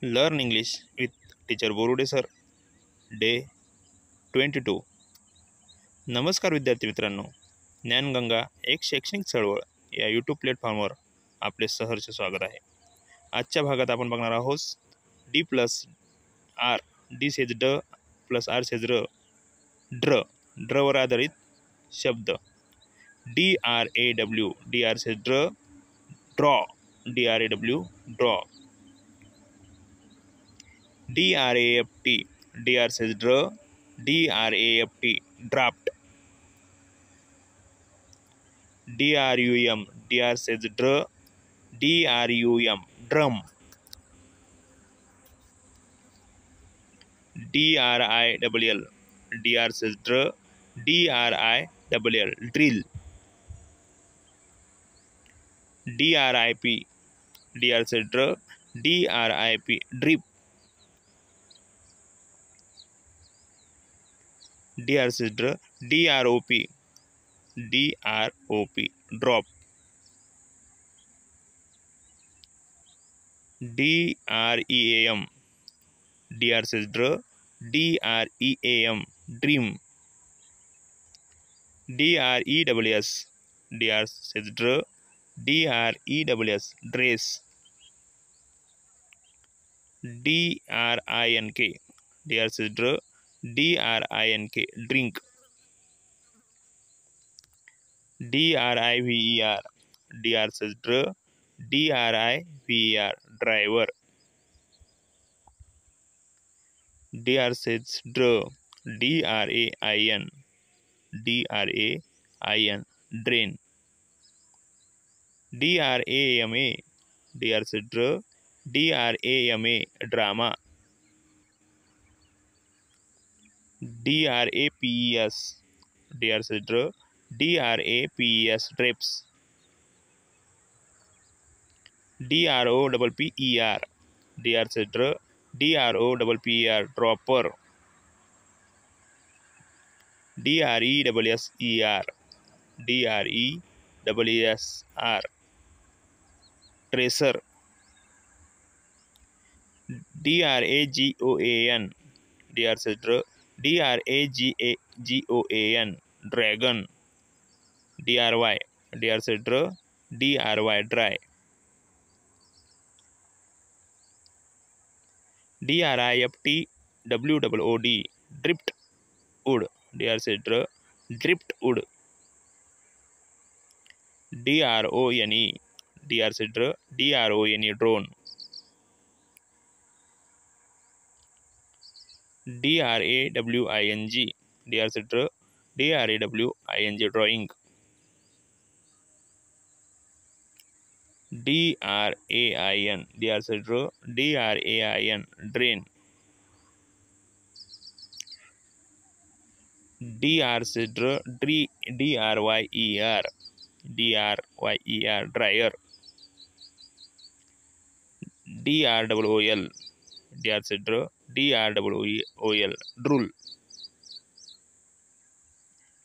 Learn English with teacher Borude sir day 22। नमस्कार विद्यार्थी मित्रांनो, ज्ञानगंगा एक शैक्षणिक चळवळ या यूट्यूब प्लॅटफॉर्मवर आपले सहर्ष स्वागत आहे। आजच्या भागात आपण बघणार आहोत D plus R, D says ड प्लस आर सेज र, ड्रवर आधारित शब्द। D R A W, D R says ड्र, draw, D R A W draw. DRAFT, DR says draw, DRAFT draft। DRUM, DR says draw, DRUM drum। DRILL, DR says draw, DRILL drill। DRIP, DR says draw, DRIP drip। DR says draw, DROP, DROP drop। DREAM, DR says draw, DREAM dream। DREWS, DR says draw, DREWS dress। DRINK, DR says draw, DRINK drink। DRIVER, DR says draw, DRIVER driver। DR says draw, DRAIN, DRAIN drain। DRAMA, DR says draw, DRAMA drama। DRAPES, DR says draw, DRAPES drapes। DROPPER, DR says draw, DROPPER dropper। DREWSER, DREWSR tracer। DRAGOAN, DR says draw, DRAGOAN dragon। DRY, DR says draw, DRY dry। DRIFTWOOD drift wood, DR says draw, drift wood। DRONE, DR says draw, DRONE drone। DRAWING, DR says draw, DRAWING drawing। DRAIN, DR says draw, DRAIN drain। DR says draw, DRYER, DRYER dryer। DROOL, DR says draw, DROOL drool।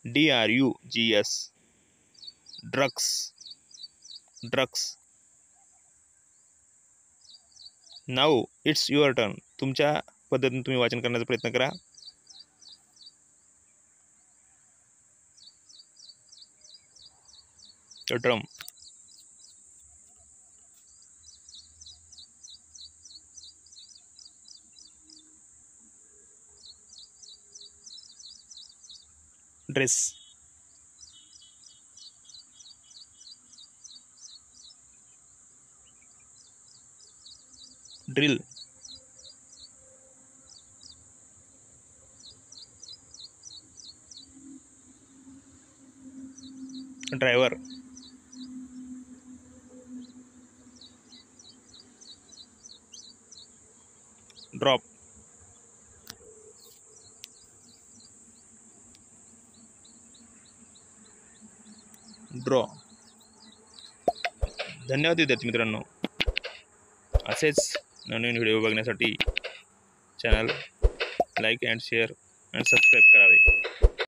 DRUGS drugs, now it's your turn. तुमच्या पद्धतीने तुम्ही वाचन करण्याचा प्रयत्न करा। Drum, dress, drill, driver, drop, draw. धन्यवाद विद्यार्थी मित्रांनो, असेच नवीन व्हिडिओ बघण्यासाठी channel like and share and subscribe करावे।